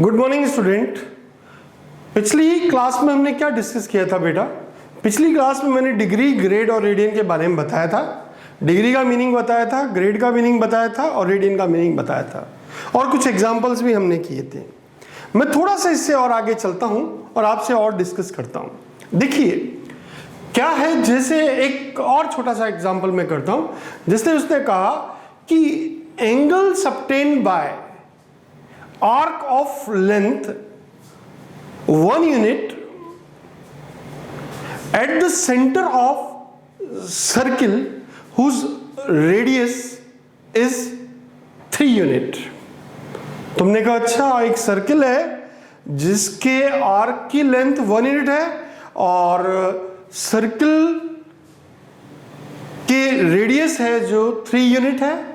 Good morning student. पिछली class में हमने क्या डिस्कस किया था बेटा? पिछली क्लास में मैंने डिग्री, ग्रेड और रेडियन के बारे में बताया था। डिग्री का मीनिंग बताया था, ग्रेड का मीनिंग बताया था और रेडियन का मीनिंग बताया था, और कुछ एग्जाम्पल्स भी हमने किए थे। मैं थोड़ा सा इससे और आगे चलता हूं और आपसे और डिस्कस करता हूं। देखिए क्या है, जैसे एक और छोटा सा एग्जाम्पल मैं करता हूं। जिसने उसने कहा कि angle subtended by arc of length 1 unit at the center of circle whose radius is 3 unit। तुमने कहा अच्छा, एक सर्किल है जिसके आर्क की लेंथ 1 यूनिट है और सर्किल के रेडियस है जो 3 यूनिट है,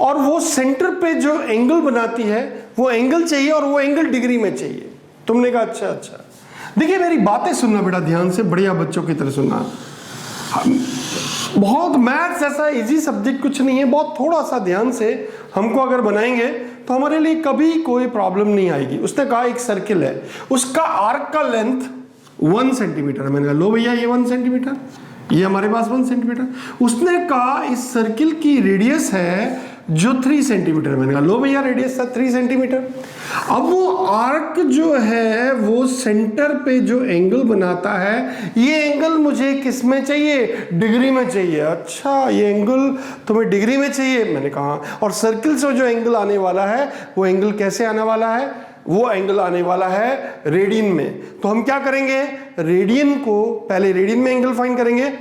और वो सेंटर पे जो एंगल बनाती है वो एंगल चाहिए और वो एंगल डिग्री में चाहिए। तुमने कहा अच्छा अच्छा। देखिए मेरी बातें सुनना बेटा ध्यान से, बढ़िया बच्चों की तरह सुनना। बहुत मैथ्स ऐसा इजी सब्जेक्ट कुछ नहीं है, बहुत थोड़ा सा ध्यान से हमको अगर बनाएंगे तो हमारे लिए कभी कोई प्रॉब्लम नहीं आएगी। उसने कहा एक सर्किल है, उसका आर्क का लेंथ 1 सेंटीमीटर है। मैंने कहा लो भैया ये 1 सेंटीमीटर, ये हमारे पास 1 सेंटीमीटर। उसने कहा इस सर्किल की रेडियस है जो 3 सेंटीमीटर। मैंने कहा लो भैया रेडियस था 3 सेंटीमीटर। अब वो आर्क जो है वो सेंटर पे जो एंगल बनाता है, ये एंगल मुझे किस में चाहिए? डिग्री में चाहिए। अच्छा ये एंगल तुम्हें डिग्री में चाहिए? मैंने कहा। और सर्किल से जो एंगल आने वाला है वो एंगल कैसे आने वाला है? वो एंगल आने वाला है रेडियन में। तो हम क्या करेंगे, रेडियन को पहले रेडियन में एंगल फाइंड करेंगे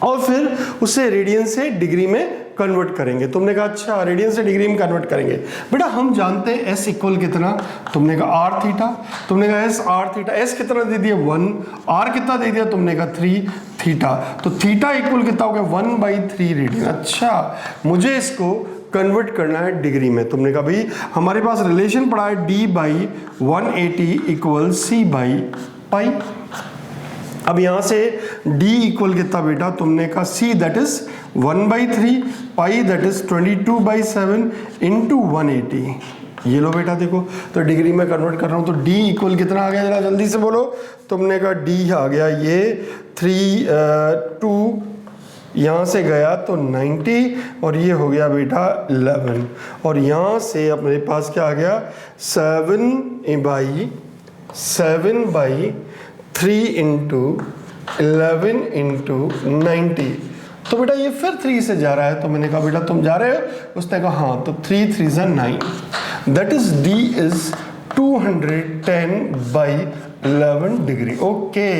और फिर उसे रेडियन से डिग्री में कन्वर्ट करेंगे। तुमने कहा अच्छा रेडियन से डिग्री में कन्वर्ट करेंगे। बेटा हम जानते हैं एस इक्वल कितना? तुमने कहा आर थीटा। तुमने कहा एस आर थीटा। एस कितना दे दिया? 1। आर कितना दे दिया? तुमने कहा 3 थीटा। तो थीटा इक्वल कितना हो गया? 1/3 रेडियन। अच्छा मुझे इसको कन्वर्ट करना है डिग्री में। तुमने कहा भाई हमारे पास रिलेशन पड़ा है d/180 इक्वल c/पाई। अब यहां से d इक्वल कितना बेटा? तुमने कहा c that is 1/3, pi that is 22/7 into 180। ये लो बेटा देखो, तो डिग्री में कन्वर्ट कर रहा हूं तो d इक्वल कितना आ गया? जरा जल्दी से बोलो। तुमने कहा d आ गया ये 2 यहाँ से गया तो 90 और ये हो गया बेटा 11, और यहाँ से अपने पास क्या आ गया? 7/3 इंटू 11 इंटू 90। तो बेटा ये फिर 3 से जा रहा है। तो मैंने कहा बेटा तुम जा रहे हो? उसने कहा हाँ। तो 3 3 ज़ा 9, that is d is 210/11 degree. Okay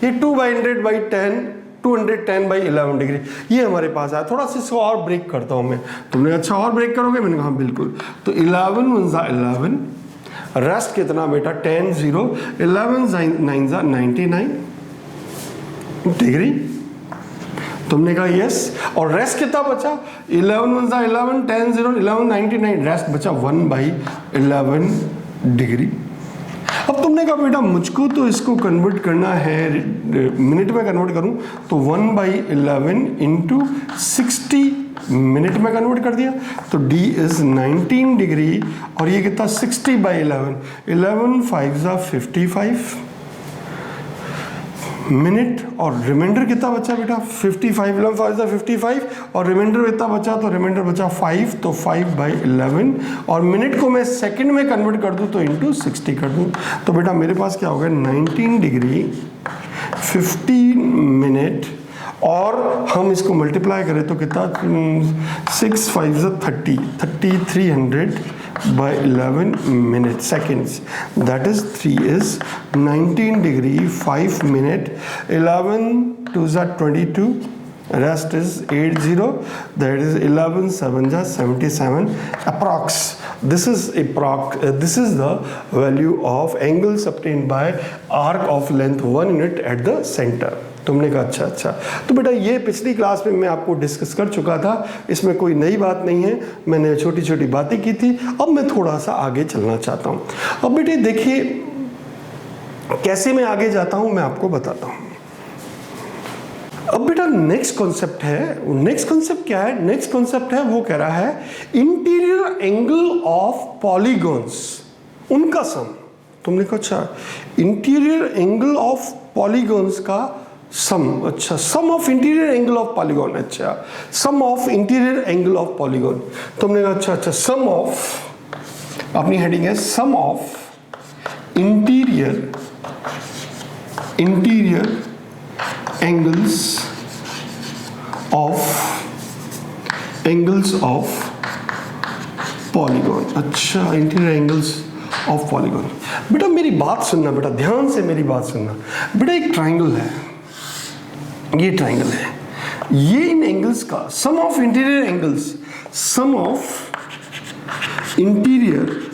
ये 210/11 डिग्री ये हमारे पास आया। थोड़ा सा इसको और ब्रेक करता हूँ मैं। तुमने अच्छा और ब्रेक करोगे? मैंने कहा बिल्कुल। तो 11 1 ज़ा 11, रेस्ट कितना बेटा? 10 0, 11 9 ज़ा 99 डिग्री। तुमने कहा यस। और रेस्ट कितना बचा? 11 1 ज़ा 11, 10 0, 11 99, रेस्ट बचा 1/11 डिग्री। अब तुमने कहा बेटा मुझको तो इसको कन्वर्ट करना है, मिनट में कन्वर्ट करूं तो 1/11 इंटू 60 मिनट में कन्वर्ट कर दिया। तो d इज 19 डिग्री और ये कितना? 60/11, 11 5 ज़ा 55 मिनट। और रिमाइंडर कितना बचा बेटा? 55, 11 5 ज़ा 55 और रिमाइंडर कितना बचा? तो रिमाइंडर बचा 5, तो 5/11। और मिनट को मैं सेकंड में कन्वर्ट कर दूं तो इंटू 60 कर दूं। तो बेटा मेरे पास क्या होगा? 19 डिग्री 15 मिनट, और हम इसको मल्टीप्लाई करें तो कितना? 6 5 ज़ा 30, 300/11 minute seconds, that is 3 is 19 degree 5 minute, 11 2 ज़ा 22, rest is 80, that is 11 7 ज़ा 77 approx. This is the value of angle subtained by arc of length 1 unit at the center. तुमने कहा अच्छा अच्छा। तो बेटा ये पिछली क्लास में मैं आपको डिस्कस कर चुका था, इसमें कोई नई बात नहीं है, मैंने छोटी छोटी बातें की थी। अब मैं थोड़ा सा आगे चलना चाहता हूँ। अब बेटे देखिए कैसे मैं आगे जाता हूँ मैं आपको बताता हूँ। अब बेटा नेक्स्ट कॉन्सेप्ट है, नेक्स्ट कॉन्सेप्ट क्या है? नेक्स्ट कॉन्सेप्ट है वो कह रहा है इंटीरियर एंगल ऑफ पॉलीगॉन्स उनका सम। तुमने कहा अच्छा इंटीरियर एंगल ऑफ पॉलीगॉन्स का सम, अच्छा sum of interior angle of polygon, अच्छा sum of interior angle of polygon. तुमने कहा अच्छा सम ऑफ, अपनी हेडिंग है sum of interior angles of polygon, अच्छा इंटीरियर एंगल्स ऑफ पॉलीगॉन। बेटा मेरी बात सुनना, बेटा ध्यान से मेरी बात सुनना। बेटा एक ट्राइंगल है, ये ट्राइंगल है, ये इन एंगल्स का sum of interior angles, sum of interior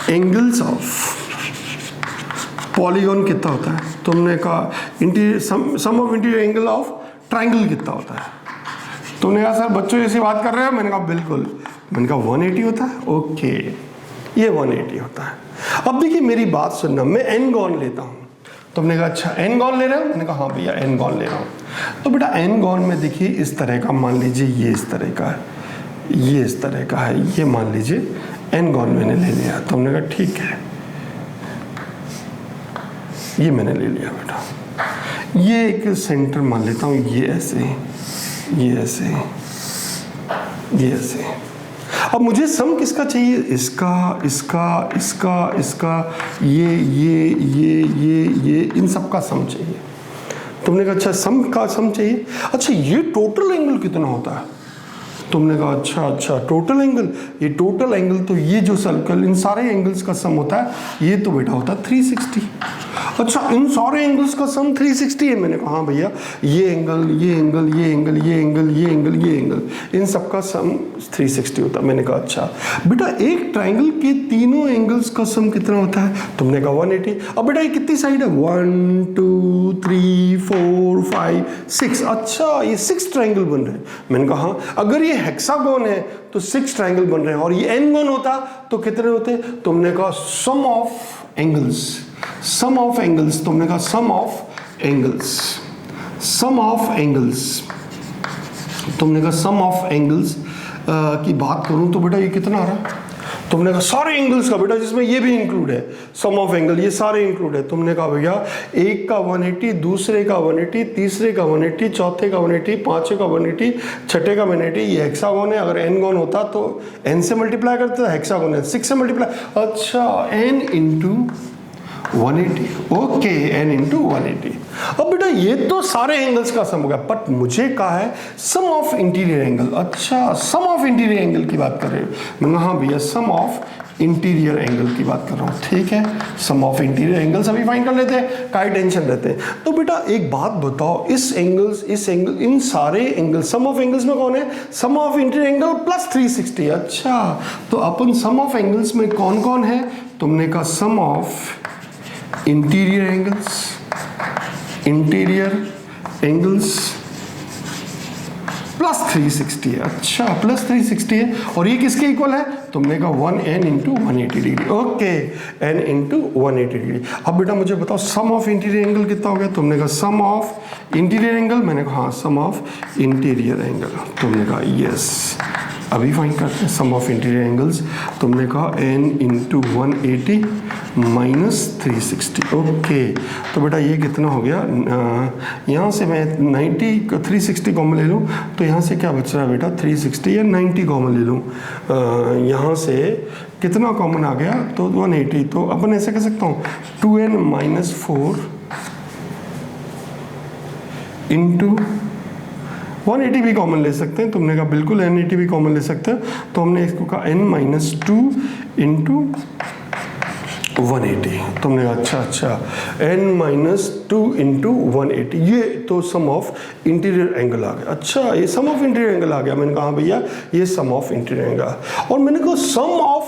angles of polygon कितना होता है? तुमने कहा interior sum of interior angle of triangle कितना होता है? तुमने कहा सर बच्चों ऐसी बात कर रहे हो। मैंने कहा बिल्कुल। मैंने कहा 180 होता है। ओके, ये 180 होता है। अब देखिए मेरी बात सुनना, मैं एन गॉन लेता हूँ। तुमने कहा अच्छा एन गॉन ले रहे हो? मैंने कहा हाँ भैया एन गॉन ले रहा हूँ। तो बेटा एन गॉन में देखिए इस तरह का, मान लीजिए ये इस तरह का है, ये इस तरह का है, ये मान लीजिए एन गॉन मैंने ले लिया। तुमने कहा ठीक है, ये मैंने ले लिया बेटा। ये एक सेंटर मान लेता हूँ, ये ऐसे, ये ऐसे, ये ऐसे। अब मुझे सम किसका चाहिए? इसका, इसका, इसका, इसका, ये इन सब का सम चाहिए। तुमने कहा अच्छा सम का सम चाहिए। अच्छा ये टोटल एंगल कितना होता है? तुमने कहा अच्छा टोटल एंगल, ये टोटल एंगल तो ये जो सर्कल इन सारे एंगल्स का सम होता है, ये तो बेटा होता है 360। अच्छा इन सारे एंगल्स का सम 360 है। मैंने कहा हाँ भैया ये एंगल, ये एंगल, ये एंगल, ये एंगल, ये एंगल, ये एंगल, इन सब का सम 360 होता है। मैंने कहा अच्छा बेटा एक ट्राइंगल के तीनों एंगल्स का सम कितना होता है? तुमने कहा 180। अब बेटा ये कितनी साइड है? 1 2 3 4 5 6। अच्छा ये 6 ट्राइंगल बन रहे हैं। मैंने कहा हाँ, अगर ये हेक्सागोन है तो 6 ट्राइंगल बन रहे हैं, और ये एनगोन होता तो कितने होते? तुमने कहा sum of angles, sum of angles. तुमने कहा sum of angles, sum of angles. तुमने कहा सम ऑफ एंगल्स की बात करूं तो बेटा ये कितना आ रहा? तुमने कहा सारे एंगल्स का बेटा, जिसमें ये भी इंक्लूड है, सम ऑफ एंगल ये सारे इंक्लूड है। तुमने कहा भैया एक का 180, दूसरे का 180, तीसरे का 180, चौथे का 180, पांचवे का 180, छठे का 180। ये हेक्सागोन है, अगर एन गॉन होता तो एन से मल्टीप्लाई करते तो हेक्सागोन है 6 से मल्टीप्लाई। अच्छा n into 180, okay n into 180। अब बेटा ये तो सारे एंगल्स का सम हो गया, बट मुझे कहा है सम ऑफ इंटीरियर एंगल। अच्छा सम ऑफ इंटीरियर एंगल की बात कर रहे हो? मैंने हाँ भैया सम ऑफ इंटीरियर एंगल की बात कर रहा हूँ। ठीक है, सम ऑफ इंटीरियर एंगल्स अभी फाइंड कर लेते हैं, काई टेंशन रहते हैं। तो बेटा एक बात बताओ, इस एंगल, इन सारे एंगल, सम ऑफ एंगल्स में कौन है? Sum of interior angle plus 360। अच्छा तो अपन सम ऑफ एंगल्स में कौन कौन है? तुमने कहा sum of interior angles plus 360 है। अच्छा प्लस 360 है, और ये किसके इक्वल है? तुमने कहा 1n into 180 degree. Okay n into 180 degree. अब बेटा मुझे बताओ सम ऑफ इंटीरियर एंगल कितना हो गया? तुमने कहा सम ऑफ इंटीरियर एंगल। मैंने कहा हाँ सम ऑफ इंटीरियर एंगल। तुमने कहा यस, अभी फाइंड करते हैं सम ऑफ इंटीरियर एंगल्स। तुमने कहा n इंटू 180 माइनस 360। ओके तो बेटा ये कितना हो गया? यहाँ से मैं 90 360 कॉमन ले लूँ तो यहाँ से क्या बच रहा है बेटा? 360 या 90 कॉमन ले लूँ, यहाँ से कितना कॉमन आ गया? तो 180। तो अपन ऐसे कह सकता हूँ 2n माइनस 4 इंटू 180 भी कॉमन ले सकते हैं। तुमने कहा बिल्कुल n80 भी कॉमन ले सकते हैं, तो हमने इसको कहा n माइनस 2 इंटू 180। तुमने कहा अच्छा n माइनस 2 इंटू 180, ये तो सम ऑफ इंटीरियर एंगल आ गया। अच्छा ये सम ऑफ इंटीरियर एंगल आ गया। मैंने कहा भैया ये सम ऑफ इंटीरियर एंगल, और मैंने कहा sum of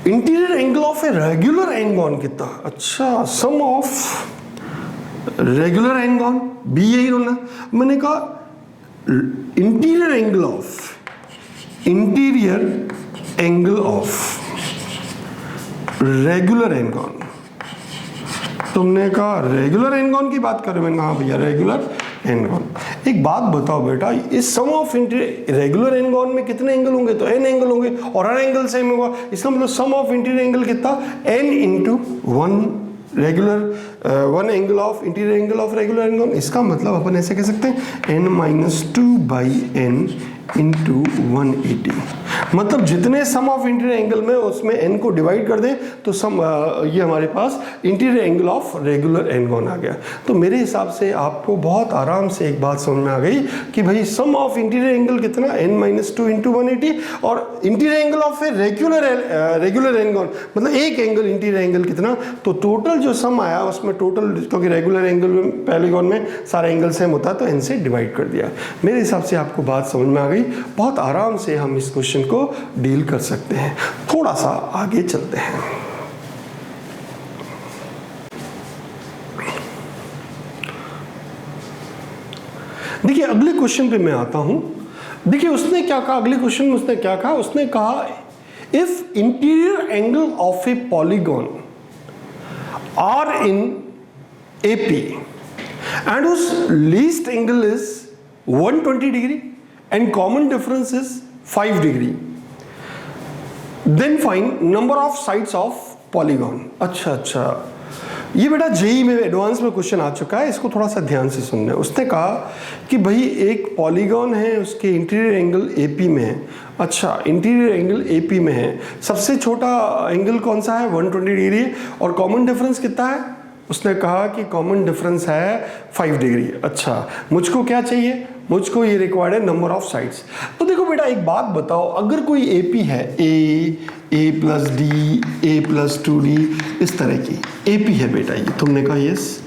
interior angle of a regular angle कितना? अच्छा सम ऑफ रेगुलर एंगल भी यही होना। मैंने कहा interior angle of regular angle. तुमने कहा रेगुलर एनगॉन की बात कर रहे हो। मैंने कहा भैया रेगुलर एनगॉन। एक बात बताओ बेटा, इस सम ऑफ रेगुलर एनगॉन में कितने एंगल होंगे? तो एन एंगल होंगे और हर एंगल सेम होगा। इसका मतलब सम ऑफ इंटीरियर एंगल कितना? N into one regular one angle of interior angle of regular n-gon. इसका मतलब अपन ऐसे कह सकते हैं एन माइनस 2/n इंटू 180। मतलब जितने सम ऑफ इंटीरियर एंगल में उसमें n को डिवाइड कर दें तो सम ये हमारे पास interior angle of regular n-gon आ गया। तो मेरे हिसाब से आपको बहुत आराम से एक बात समझ में आ गई कि भाई सम ऑफ इंटीरियर एंगल कितना? n माइनस 2 इंटू 180 और interior angle of regular n-gon मतलब एक एंगल इंटीरियर एंगल कितना? तो टोटल जो सम आया उसमें टोटल, क्योंकि रेगुलर एंगल में पॉलीगॉन में सारे एंगल सेम होता है तो n से डिवाइड कर दिया। मेरे हिसाब से आपको बात समझ में आ गई। बहुत आराम से हम इस क्वेश्चन को डील कर सकते हैं। थोड़ा सा आगे चलते हैं। देखिए अगले क्वेश्चन पे मैं आता हूं। देखिए उसने क्या कहा, अगले क्वेश्चन में उसने क्या कहा? उसने कहा if interior angle of a polygon are in AP and whose least angle is 120 degree and common difference is 5 degree, then find number of sides of polygon। अच्छा, ये बेटा जेई में एडवांस में क्वेश्चन आ चुका है, इसको थोड़ा सा ध्यान से सुनना है। उसने कहा कि भाई एक पॉलीगॉन है, उसके इंटीरियर एंगल AP में है। अच्छा, इंटीरियर एंगल AP में है, सबसे छोटा एंगल कौन सा है? 120 डिग्री। और कॉमन डिफरेंस कितना है? उसने कहा कि कॉमन डिफरेंस है 5 डिग्री। अच्छा, मुझको क्या चाहिए? मुझको ये रिक्वायर्ड है नंबर ऑफ साइड्स। तो देखो बेटा एक बात बताओ, अगर कोई AP है, A plus D, A plus 2D, इस तरह की AP है बेटा ये। तुमने कहा यस।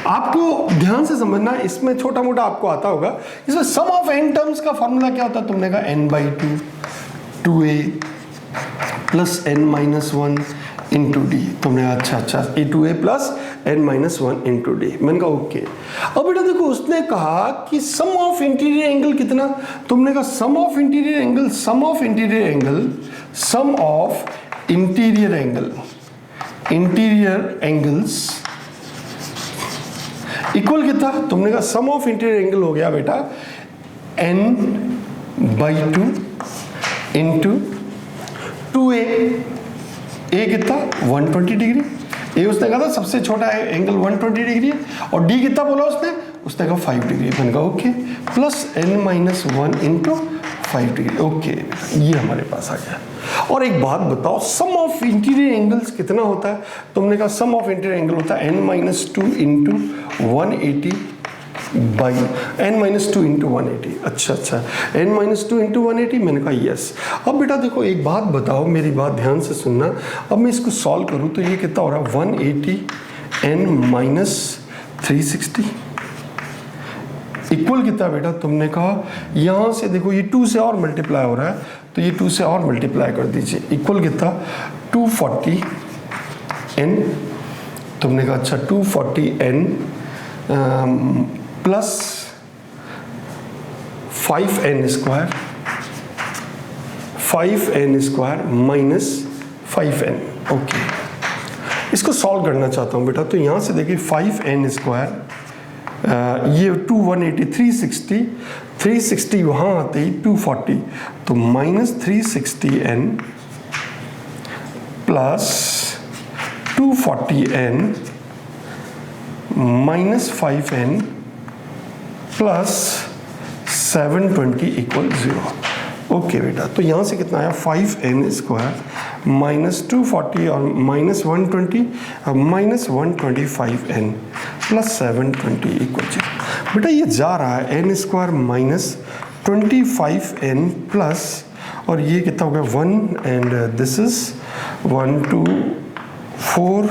आपको ध्यान से समझना, इसमें छोटा मोटा आपको आता होगा। इसमें सम ऑफ n टर्म्स का फॉर्मूला क्या होता है? तुमने कहा n/2 2A plus n minus 1 into D. तुमने अच्छा A2A plus n minus 1 into D. मैंने कहा ओके। अब बेटा देखो उसने कहा कि सम ऑफ इंटीरियर एंगल कितना? तुमने कहा sum of interior angle interior angles equal कितना? तुमने कहा सम ऑफ इंटीरियर एंगल हो गया बेटा n/2 इंटू 2A। A कितना? 120 डिग्री। A उसने कहा था सबसे छोटा एंगल 120 डिग्री है। और D कितना बोला उसने कहा 5 डिग्री। मैंने कहा okay, plus n minus 1 into 5 degree. Okay, ये हमारे पास आ गया। और एक बात बताओ, सम ऑफ इंटीरियर एंगल्स कितना होता है? तुमने कहा सम ऑफ इंटीरियर एंगल होता है n minus 2 into 180 by n minus 2 into 180। अच्छा, n माइनस 2 इंटू 180। मैंने कहा यस। अब बेटा देखो एक बात बताओ, मेरी बात ध्यान से सुनना। अब मैं इसको सॉल्व करूँ तो ये कितना हो रहा है? 180 n माइनस 360 इक्वल कितना बेटा? तुमने कहा यहाँ से देखो ये 2 से और मल्टीप्लाई हो रहा है, तो ये 2 से और मल्टीप्लाई कर दीजिए। इक्वल कितना? 240 n। तुमने कहा अच्छा 240 n plus 5n square minus 5n। Okay, इसको सॉल्व करना चाहता हूँ बेटा। तो यहाँ से देखिए 5n स्क्वायर, ये 180 360 वहाँ आते ही 240, तो minus 360n plus 240n minus 5n plus 720 equal 0। Okay बेटा, तो यहाँ से कितना आया? 5n स्क्वायर माइनस 240 और minus 120 minus 125n plus 720 equal 0। बेटा ये जा रहा है n square minus 25n plus, और ये कितना हो गया 1 and this is 1 2 4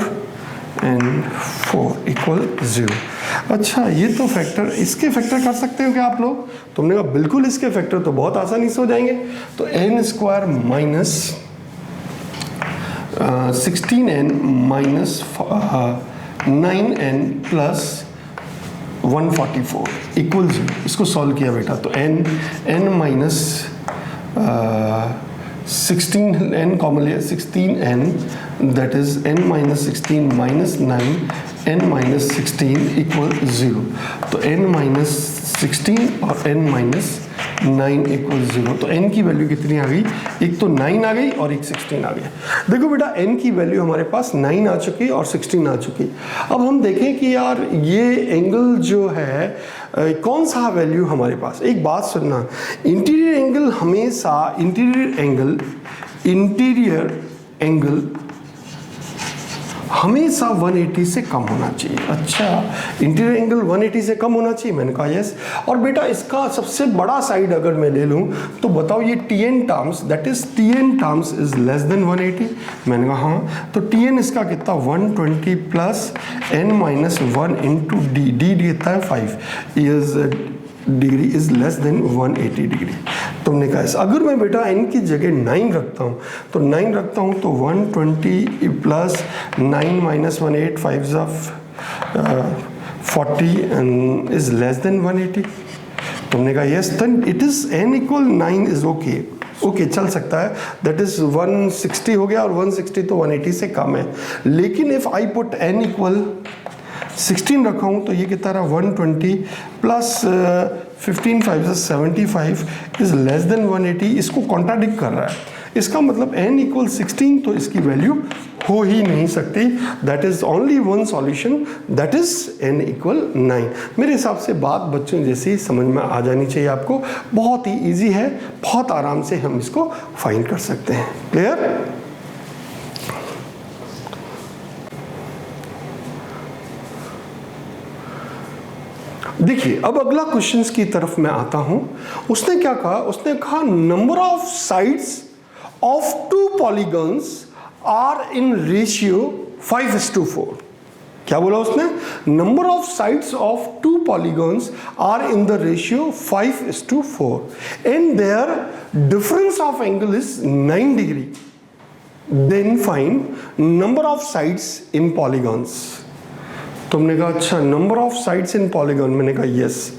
and 4 equal 0। अच्छा, ये तो फैक्टर, इसके फैक्टर कर सकते हो क्या आप लोग? तुमने कहा बिल्कुल इसके फैक्टर तो बहुत आसानी से हो जाएंगे। तो n square minus 16n minus 9n plus 144 equal 0। इसको सॉल्व किया बेटा तो n माइनस 16n कॉमन लिया 16n, that is n minus 16 minus 9 n minus 16 equal 0। तो n माइनस 16 और n माइनस 9 इक्वल 0। तो n की वैल्यू कितनी आ गई? एक तो 9 आ गई और एक 16 आ गया। देखो बेटा n की वैल्यू हमारे पास 9 आ चुकी और 16 आ चुकी। अब हम देखें कि यार ये एंगल जो है कौन सा वैल्यू हमारे पास। एक बात सुनना, इंटीरियर एंगल हमेशा हमेशा 180 से कम होना चाहिए। अच्छा, इंटीरियर एंगल 180 से कम होना चाहिए, मैंने कहा यस। और बेटा इसका सबसे बड़ा साइड अगर मैं ले लूँ तो बताओ ये TN terms, that is TN terms is less than 180, मैंने कहा हाँ। तो TN इसका कितना 120 plus n minus 1 into D कितना है 5 is degree is less than 180 degree. तुमने कहा अगर मैं बेटा n की जगह 9 रखता हूँ तो 9 रखता हूँ तो 120 plus 9 minus 1 5 40 and is less than 180। तुमने कहा yes, then it is n equal 9 is okay चल सकता है। दैट इज 160 हो गया और 160 तो 180 से कम है। लेकिन if I put n equal 16 रखा हूँ तो ये कितना रहा 120 प्लस 15 5 75 इज लेस देन 180। इसको कॉन्ट्राडिक्ट कर रहा है। इसका मतलब n इक्वल 16 तो इसकी वैल्यू हो ही नहीं सकती। That is only one solution, that is n equal 9। मेरे हिसाब से बात बच्चों जैसी समझ में आ जानी चाहिए आपको। बहुत ही ईजी है, बहुत आराम से हम इसको फाइंड कर सकते हैं। क्लियर? देखिए अब अगला क्वेश्चंस की तरफ मैं आता हूं। उसने क्या कहा? उसने कहा number of sides of two polygons are in ratio 5:4। क्या बोला उसने? Number of sides of two polygons are in the ratio 5:4 and their difference of angle is 9 degree. Then find number of sides in polygons. तुमने कहा अच्छा number of sides in polygon, मैंने कहा yes.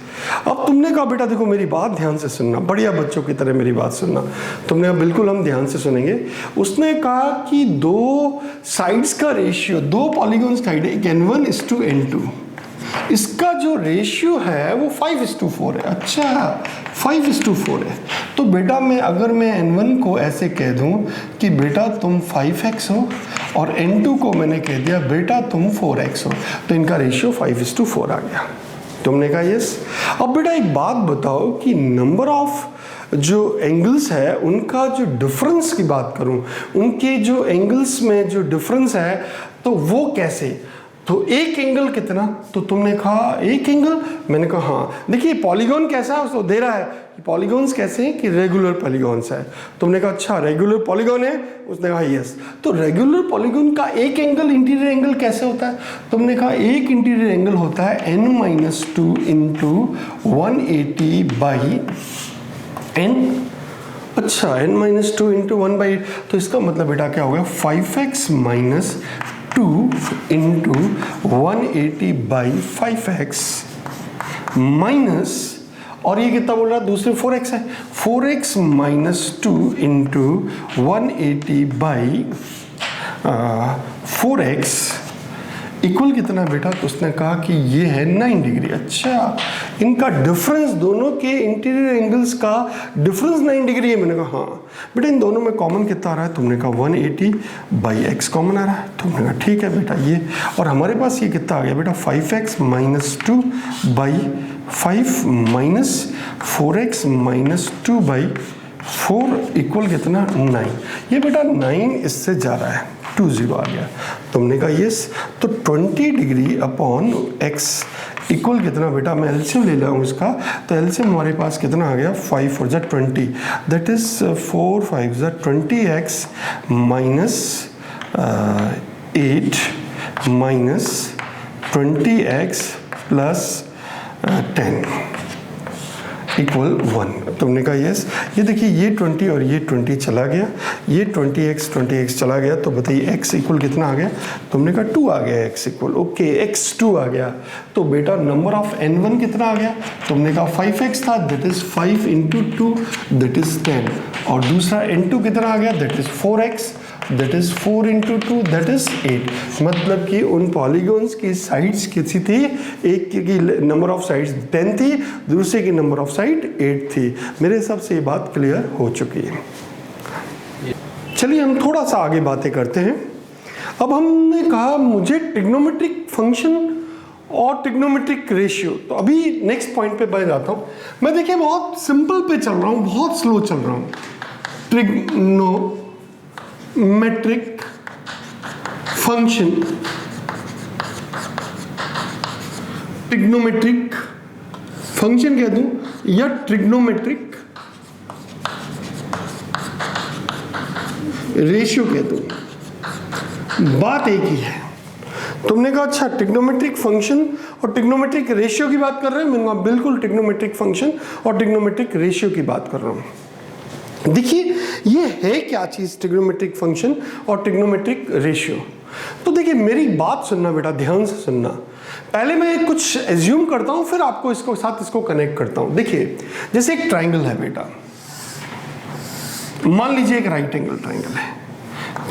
अब तुमने कहा बेटा देखो मेरी बात ध्यान से सुनना, बढ़िया बच्चों की तरह मेरी बात सुनना। तुमने कहा बिल्कुल हम ध्यान से सुनेंगे। उसने कहा कि दो साइड्स का रेशियो, दो पॉलीगन साइड है, n1 is to n2, इसका जो रेशियो है वो 5:4 है। अच्छा 5:4 है। तो बेटा मैं अगर मैं n1 को ऐसे कह दूं कि बेटा तुम 5x हो और n2 को मैंने कह दिया बेटा तुम 4x हो, तो इनका रेशियो 5:4 आ गया। तुमने कहा यस। अब बेटा एक बात बताओ कि नंबर ऑफ जो एंगल्स है उनका जो डिफरेंस की बात करूं, उनके जो एंगल्स में जो डिफरेंस है तो वो कैसे? तो एक एंगल कितना? तो तुमने कहा एक एंगल, मैंने कहा हाँ। देखिए पॉलीगॉन कैसा है उसको दे रहा है कि पॉलीगॉन्स कैसे हैं कि रेगुलर पॉलीगॉन्स है। तुमने कहा अच्छा रेगुलर पॉलीगॉन है, उसने कहा यस। तो रेगुलर पॉलीगॉन का एक एंगल इंटीरियर एंगल कैसे होता है? तुमने कहा एक इंटीरियर एंगल होता है n-2 इंटू 180 बाई n। अच्छा n-2 इंटू 1/8, तो इसका मतलब बेटा क्या हो गया 5x minus 2 into 180 by 5x minus, और ये कितना बोल रहा है दूसरे 4x है, 4x minus 2 into 180 by 4x equal कितना बेटा? तो उसने कहा कि ये है 9 डिग्री। अच्छा इनका डिफरेंस, दोनों के इंटीरियर एंगल्स का डिफरेंस 9 डिग्री है। मैंने कहा हाँ बेटा इन दोनों में कॉमन कितना आ रहा है? तुमने कहा 180 बाई x कॉमन आ रहा है। तुमने कहा ठीक है बेटा ये, और हमारे पास ये कितना आ गया बेटा 5x minus 2 by 5 minus 4x minus 2 by 4 equal कितना 9। ये बेटा 9 इससे जा रहा है, 20 आ गया। तुमने कहा यस। तो 20 डिग्री अपॉन x इक्वल कितना बेटा? मैं एलसीएम ले लाऊँ इसका, तो एलसीएम हमारे पास कितना आ गया 5 4 20, that is 4 5 20x minus 8 minus 20x plus 10 equal 1। तुमने कहा यस। ये देखिए ये 20 और ये 20 चला गया, ये 20x चला गया, तो बताइए x इक्वल कितना आ गया? तुमने कहा 2 आ गया x इक्वल, ओके x 2 आ गया। तो बेटा नंबर ऑफ n1 कितना आ गया? तुमने कहा 5x था, that is 5 into 2 that is 10, और दूसरा n2 कितना आ गया? That is 4x, that is 4 into 2 that is 8। मतलब कि उन पॉलीगॉन्स की साइड्स कितनी थी, एक की नंबर ऑफ साइड्स 10 थी, दूसरे की नंबर ऑफ साइड 8 थी। मेरे हिसाब से ये बात क्लियर हो चुकी है। चलिए हम थोड़ा सा आगे बातें करते हैं। अब हमने कहा मुझे ट्रिग्नोमेट्रिक फंक्शन और ट्रिग्नोमेट्रिक रेशियो, तो अभी नेक्स्ट पॉइंट पे बढ़ जाता हूँ मैं। देखिए बहुत सिंपल पे चल रहा हूँ, बहुत स्लो चल रहा हूँ। ट्रिग्नोमेट्रिक फंक्शन, ट्रिग्नोमेट्रिक फंक्शन कह दूं या ट्रिग्नोमेट्रिक रेशियो कह दूं, बात एक ही है। तुमने कहा अच्छा ट्रिग्नोमेट्रिक फंक्शन और ट्रिग्नोमेट्रिक रेशियो की बात कर रहे हैं। मैंने कहा बिल्कुल ट्रिग्नोमेट्रिक फंक्शन और ट्रिग्नोमेट्रिक रेशियो की बात कर रहा हूं। देखिए ये है क्या चीज ट्रिग्नोमेट्रिक फंक्शन और ट्रिग्नोमेट्रिक रेशियो। तो देखिए मेरी बात सुनना बेटा, ध्यान से सुनना। पहले मैं कुछ एज्यूम करता हूं, फिर आपको इसको साथ इसको कनेक्ट करता हूं। देखिए जैसे एक ट्राइंगल है बेटा, मान लीजिए एक राइट एंगल ट्राइंगल है।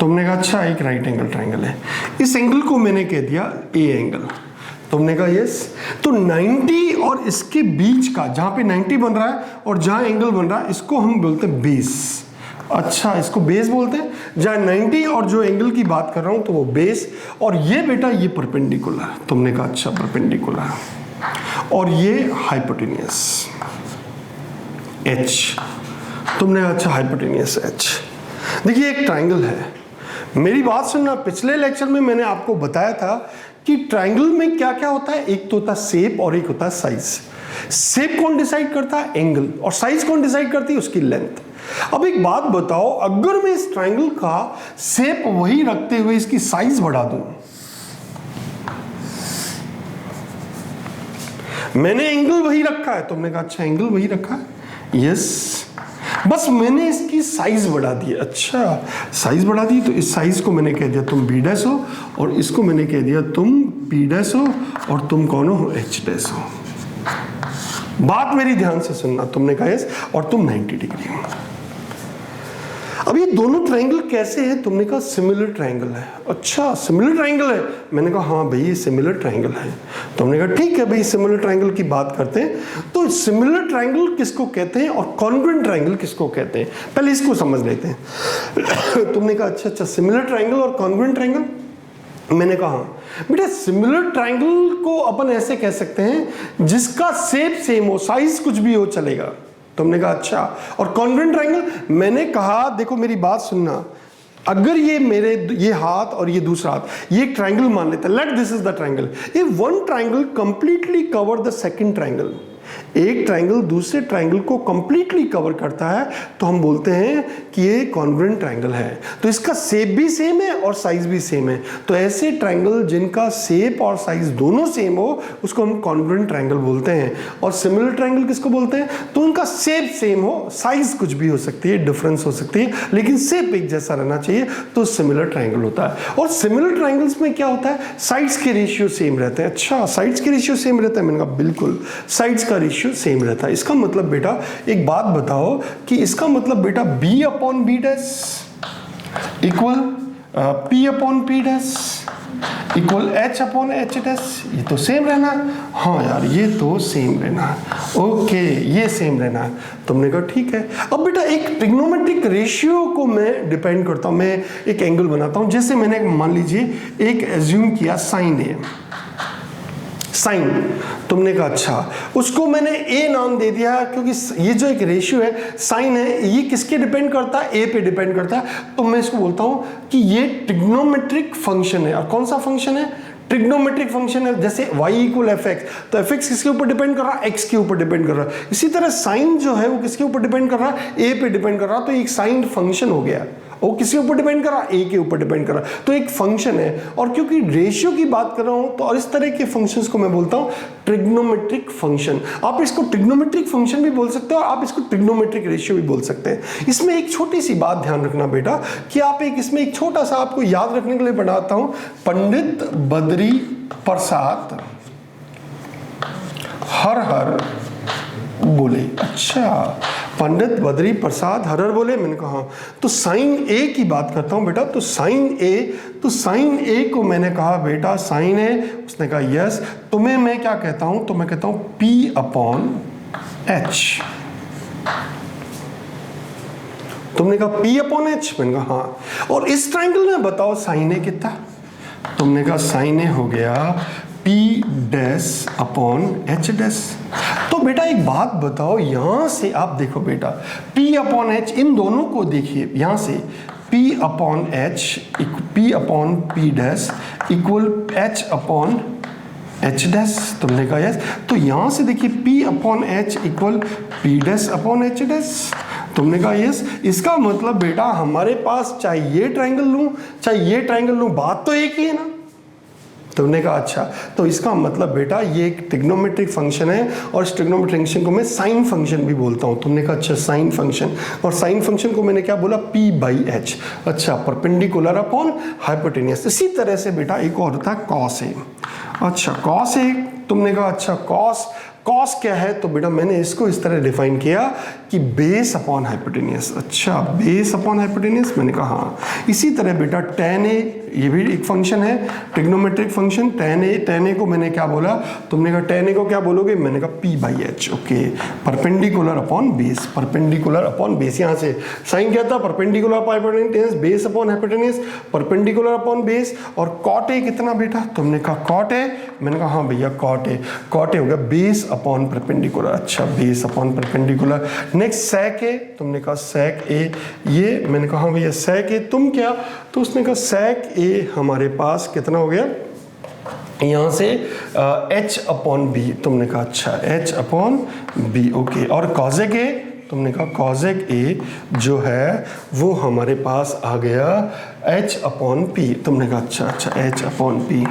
तुमने कहा अच्छा एक राइट एंगल ट्राइंगल है, इस एंगल को मैंने कह दिया ए एंगल। तुमने कहा यस। तो 90 और इसके बीच का, जहां पे 90 बन रहा है और जहां एंगल बन रहा है, इसको हम बोलते हैं बेस। अच्छा इसको बेस बोलते हैं। जहां 90 और जो एंगल की बात कर रहा हूं तो वो बेस, और ये बेटा ये परपेंडिकुलर। तुमने कहा अच्छा परपेंडिकुलर, और ये हाइपोटेनियस एच। तुमने कहा अच्छा हाइपोटेनियस एच। देखिए एक ट्राइंगल है, मेरी बात सुनना। पिछले लेक्चर में मैंने आपको बताया था कि ट्राइंगल में क्या क्या होता है, एक तो होता है शेप और एक होता है साइज। शेप कौन डिसाइड करता है, एंगल, और साइज कौन डिसाइड करती है, उसकी लेंथ। अब एक बात बताओ, अगर मैं इस ट्राइंगल का शेप वही रखते हुए इसकी साइज बढ़ा दूं, मैंने एंगल वही रखा है। तुमने कहा अच्छा एंगल वही रखा है, यस, बस मैंने इसकी साइज बढ़ा दी। अच्छा साइज बढ़ा दी, तो इस साइज को मैंने कह दिया तुम बी डैश हो, और इसको मैंने कह दिया तुम पी डैश हो, और तुम कौन हो, एच डैश हो। बात मेरी ध्यान से सुनना। तुमने कहा यस, और तुम 90 डिग्री हो। अब ये दोनों ट्राइंगल कैसे हैं, तुमने कहा सिमिलर ट्राइंगल है। अच्छा सिमिलर ट्राइंगल है, मैंने कहा हाँ भाई ये सिमिलर ट्राइंगल है। तुमने कहा ठीक है भाई सिमिलर ट्राइंगल की बात करते हैं। तो सिमिलर ट्राइंगल किसको कहते हैं और कॉन्ग्रुएंट ट्राइंगल किसको कहते हैं, पहले इसको समझ लेते हैं। तुमने कहा अच्छा अच्छा सिमिलर ट्राइंगल और कॉन्ग्रुएंट ट्राइंगल। मैंने कहा बेटा सिमिलर ट्राइंगल को अपन ऐसे कह सकते हैं जिसका शेप सेम हो, साइज कुछ भी हो चलेगा। तुमने कहा अच्छा, और कॉन्ग्रुएंट ट्राइंगल, मैंने कहा देखो मेरी बात सुनना, अगर ये मेरे ये हाथ और ये दूसरा हाथ, ये ट्राइंगल मान लेते हैं, let this is the triangle. If one triangle completely cover the second triangle, एक ट्राइंगल दूसरे ट्राइंगल को कंप्लीटली कवर करता है, तो हम बोलते हैं कि ये कॉन्ग्रुएंट ट्राइंगल है। तो इसका शेप भी सेम है और साइज भी सेम है। तो ऐसे ट्राइंगल जिनका शेप और साइज दोनों सेम हो उसको हम कॉन्ग्रुएंट ट्राइंगल बोलते हैं। और सिमिलर ट्राइंगल किसको बोलते हैं, तो उनका शेप सेम हो, साइज कुछ भी हो सकती है, डिफरेंस हो सकती है, लेकिन शेप एक जैसा रहना चाहिए, तो सिमिलर ट्राइंगल होता है। और सिमिलर ट्राइंगल्स में क्या होता है, साइड्स के रेशियो सेम रहते हैं। अच्छा साइड्स के रेशियो सेम रहता है, मैंने कहा बिल्कुल साइड्स का रेशियो सेम रहता है। इसका मतलब बेटा एक बात बताओ कि इसका मतलब बेटा b upon B dash equal p upon p dash equal h upon h dash, ये तो सेम रहना। हाँ यार ये तो सेम रहना, ओके ये सेम रहना। तुमने कहा ठीक है। अब बेटा एक ट्रिग्नोमेट्रिक रेशियो को मैं डिपेंड करता हूं, मैं एक एंगल बनाता हूं। जैसे मैंने मान लीजिए एक एज्यूम किया साइन ए, साइन। तुमने कहा अच्छा, उसको मैंने ए नाम दे दिया क्योंकि ये जो एक रेशियो है साइन है, ये किसके डिपेंड करता है, ए पे डिपेंड करता है। तो मैं इसको बोलता हूं कि ये ट्रिग्नोमेट्रिक फंक्शन है। और कौन सा फंक्शन है, ट्रिग्नोमेट्रिक फंक्शन है। जैसे y इक्वल एफ एक्स, तो एफ एक्स किसके ऊपर डिपेंड कर रहा है, x के ऊपर डिपेंड कर रहा है। इसी तरह साइन जो है वो किसके ऊपर डिपेंड कर रहा है, a पे डिपेंड कर रहा है। तो एक साइन फंक्शन हो गया, वो किसके ऊपर डिपेंड कर रहा है, a के ऊपर डिपेंड कर रहा है, तो एक फंक्शन है। और क्योंकि रेशियो की बात कर रहा हूं तो और इस तरह के फंक्शंस को मैं बोलता हूं ट्रिग्नोमेट्रिक फंक्शन। आप इसको ट्रिग्नोमेट्रिक फंक्शन भी बोल सकते हो, आप इसको ट्रिग्नोमेट्रिक रेशियो भी बोल सकते हैं। इसमें एक छोटी सी बात ध्यान रखना बेटा कि आप इसमें एक छोटा सा आपको याद रखने के लिए बनाता हूं। पंडित बद्री प्रसाद हर हर बोले। अच्छा पंडित बद्री प्रसाद हरर बोले। मैंने कहा हाँ। तो साइन ए की बात करता हूँ बेटा, तो साइन ए को मैंने कहा बेटा साइन ए, उसने कहा यस। तुम्हें मैं क्या कहता हूँ, तो मैं कहता हूँ P अपॉन एच। तुमने कहा P अपॉन एच, मैंने कहा हाँ। और इस ट्राइंगल में बताओ साइन ए कितना, तुमने कहा साइन ए हो गया P dash upon H dash. तो बेटा एक बात बताओ, यहां से आप देखो बेटा P अपॉन एच, इन दोनों को देखिए यहां से P upon H, P upon P dash equal H upon H dash. तुमने कहा यस। तो यहां से देखिए P upon H equal P dash upon H dash. तुमने कहा यस। इसका मतलब बेटा हमारे पास चाहे ये ट्राइंगल लूं चाहे ये ट्राइंगल लूं, बात तो एक ही है ना। तुमने कहा अच्छा, तो इसका मतलब बेटा ये एक ट्रिग्नोमेट्रिक फंक्शन है और इस ट्रिग्नोमेट्रिक फंक्शन को मैं साइन फंक्शन भी बोलता हूँ। तुमने कहा अच्छा साइन फंक्शन, और साइन फंक्शन को मैंने क्या बोला P बाई एच। अच्छा, परपेंडिकुलर अपॉन हाइपोटेनियस। इसी तरह से बेटा एक और था कॉस ए। अच्छा कॉस ए, तुमने कहा अच्छा कॉस क्या है, तो बेटा मैंने इसको इस तरह डिफाइन किया कि बेस अपॉन हाइपोटेनियस। अच्छा बेस अपॉन हाइपोटेनियस, मैंने कहा हाँ। इसी तरह बेटा tan ए, ये भी एक फंक्शन है ट्रिग्नोमेट्रिक फंक्शन। tan ए को मैंने क्या बोला, तुमने कहा tan ए को क्या बोलोगे, मैंने कहा P by H. Okay, perpendicular upon base, perpendicular upon base. यहाँ से साइन क्या था, perpendicular upon hypotenuse, base upon hypotenuse, perpendicular upon base. और कॉट ए कितना बेटा, तुमने कहा कॉट ए, मैंने कहा हाँ भैया कॉट ए हो गया बेस अपॉन परपेंडिकुलर। अच्छा बेस अपॉन परपेंडिकुलर। नेक्स्ट सेक ए, तुमने कहा सेक ए, ये मैंने कहा भैया सेक ए, तुम क्या, तो उसने कहा सेक ए हमारे पास कितना हो गया यहाँ से H अपॉन बी। तुमने कहा अच्छा H अपॉन बी। ओके, और कॉजेक ए, तुमने कहा कॉजेक ए जो है वो हमारे पास आ गया H अपॉन पी। तुमने कहा अच्छा H अपॉन पी।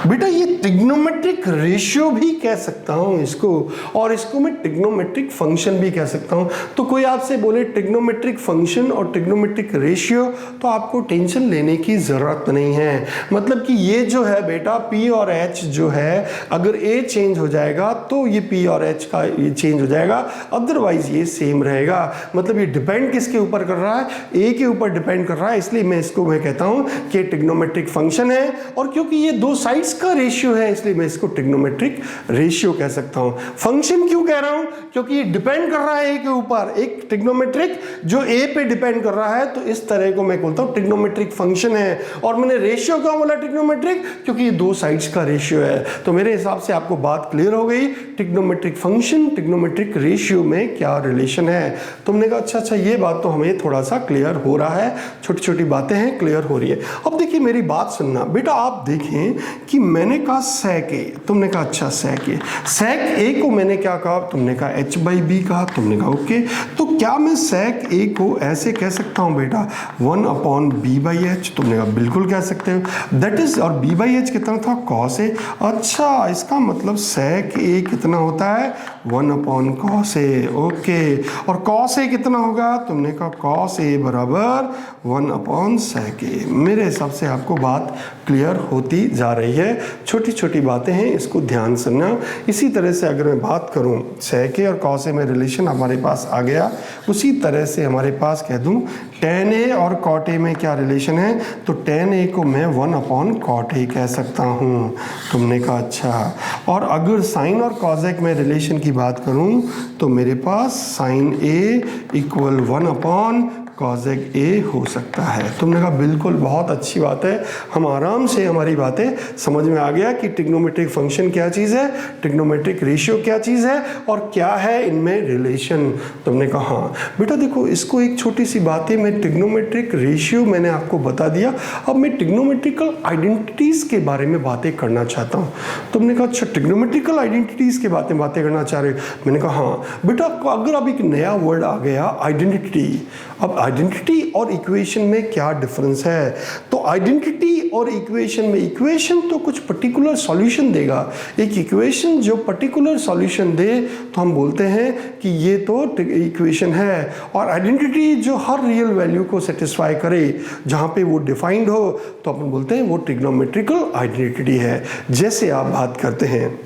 बेटा ये ट्रिग्नोमेट्रिक रेशियो भी कह सकता हूं इसको, और इसको मैं ट्रिग्नोमेट्रिक फंक्शन भी कह सकता हूं। तो कोई आपसे बोले ट्रिग्नोमेट्रिक फंक्शन और ट्रिग्नोमेट्रिक रेशियो, तो आपको टेंशन लेने की ज़रूरत नहीं है। मतलब कि ये जो है बेटा P और H जो है, अगर A चेंज हो जाएगा तो ये P और H का ये चेंज हो जाएगा, अदरवाइज ये सेम रहेगा। मतलब ये डिपेंड किसके ऊपर कर रहा है, A के ऊपर डिपेंड कर रहा है। इसलिए मैं कहता हूँ कि ट्रिग्नोमेट्रिक फंक्शन है, और क्योंकि ये दो साइड्स का रेशियो है इसलिए मैं इसको ट्रिग्नोमेट्रिक रेशियो कह सकता हूं। फंक्शन क्यों कह रहा हूं, क्योंकि ये डिपेंड कर रहा है ए के ऊपर, एक ट्रिग्नोमेट्रिक जो ए पे डिपेंड कर रहा है, तो इस तरह को मैं बोलता हूं ट्रिग्नोमेट्रिक फंक्शन है। और मैंने रेशियो क्यों बोला ट्रिग्नोमेट्रिक, क्योंकि ये दो साइड्स का रेशियो है। तो मेरे हिसाब से आपको बात क्लियर हो गई, ट्रिग्नोमेट्रिक फंक्शन ट्रिग्नोमेट्रिक रेशियो में क्या रिलेशन है। तुमने कहा अच्छा ये बात तो हमें थोड़ा सा क्लियर हो रहा है, छोटी छोटी बातें हैं क्लियर हो रही है। अब देखिए मेरी बात सुनना बेटा, आप देखें कि मैंने कहा सेक ए, तुमने कहा अच्छा सेक ए को मैंने क्या कहा, तुमने कहा H बाई बी कहा। तुमने कहा ओके, तो क्या मैं सेक ए को ऐसे कह सकता हूं बेटा 1 अपॉन बी बाई एच। तुमने कहा बिल्कुल कह सकते हो, दैट इज, और बी बाई एच कितना था कॉस ए। अच्छा इसका मतलब सेक ए कितना होता है 1 अपॉन कॉस ए। ओके, और कॉस ए कितना होगा, तुमने कहा कॉस ए बराबर 1 अपॉन सेक ए। मेरे हिसाब से आपको बात क्लियर होती जा रही है, छोटी छोटी बातें हैं, इसको ध्यान सुनना। इसी तरह से अगर मैं बात करूं सेक ए और कॉस ए में रिलेशन हमारे पास आ गया, उसी तरह से हमारे पास कह दूं tan ए और cot ए में क्या रिलेशन है, तो tan ए को मैं 1 अपॉन cot ए कह सकता हूं। तुमने कहा अच्छा, और अगर साइन और कॉजेक में रिलेशन की बात करूं तो मेरे पास साइन ए इक्वल 1 अपॉन कॉजेक ए हो सकता है। तुमने कहा बिल्कुल बहुत अच्छी बात है, हम आराम से हमारी बातें समझ में आ गया कि ट्रिग्नोमेट्रिक फंक्शन क्या चीज़ है, ट्रिग्नोमेट्रिक रेशियो क्या चीज़ है, और क्या है इनमें रिलेशन। तुमने कहा हाँ बेटा देखो, इसको एक छोटी सी बात है, मैं ट्रिग्नोमेट्रिक रेशियो मैंने आपको बता दिया, अब मैं ट्रिग्नोमेट्रिकल आइडेंटिटीज़ के बारे में बातें करना चाहता हूँ। तुमने कहा अच्छा ट्रिग्नोमेट्रिकल आइडेंटिटीज़ के बातें करना चाह रहे हो। मैंने कहा हाँ बेटा, अगर अब एक नया वर्ड आ गया आइडेंटिटी। अब आइडेंटिटी और इक्वेशन में क्या डिफरेंस है, तो आइडेंटिटी और इक्वेशन में, इक्वेशन तो कुछ पर्टिकुलर सॉल्यूशन देगा, एक इक्वेशन जो पर्टिकुलर सॉल्यूशन दे तो हम बोलते हैं कि ये तो इक्वेशन है, और आइडेंटिटी जो हर रियल वैल्यू को सेटिस्फाई करे, जहाँ पे वो डिफाइंड हो, तो अपन बोलते हैं वो ट्रिग्नोमेट्रिकल आइडेंटिटी है। जैसे आप बात करते हैं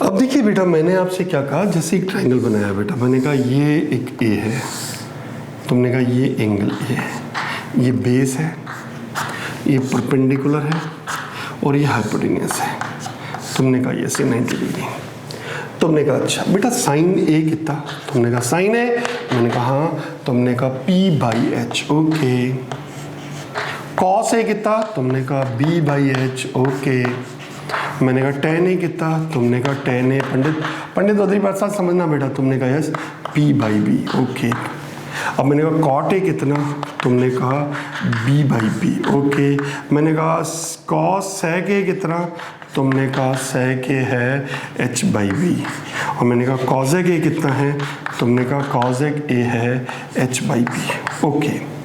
अब देखिए बेटा, मैंने आपसे क्या कहा, जैसे एक ट्रायंगल बनाया बेटा, मैंने कहा ये एक ए है, तुमने कहा ये एंगल ए है, ये बेस है, ये परपेंडिकुलर है और ये हाइपोटेन्यूस है। तुमने कहा ये से 90 डिग्री। तुमने कहा अच्छा बेटा साइन ए कितना, तुमने कहा साइन ए, मैंने कहा हाँ, तुमने कहा p/h, ओके। कॉस ए कितना, तुमने कहा b/h, ओके। मैंने कहा tan ए कितना, तुमने कहा tan ए, पंडित उधरी बात साथ समझना बेटा, तुमने कहा यस p/b, ओके। अब मैंने कहा cot ए कितना, तुमने कहा b/b, ओके। मैंने कहा cos sec ए कितना, तुमने कहा sec ए है h/b। और मैंने कहा cosec ए कितना है, तुमने कहा cosec ए है h/b, ओके।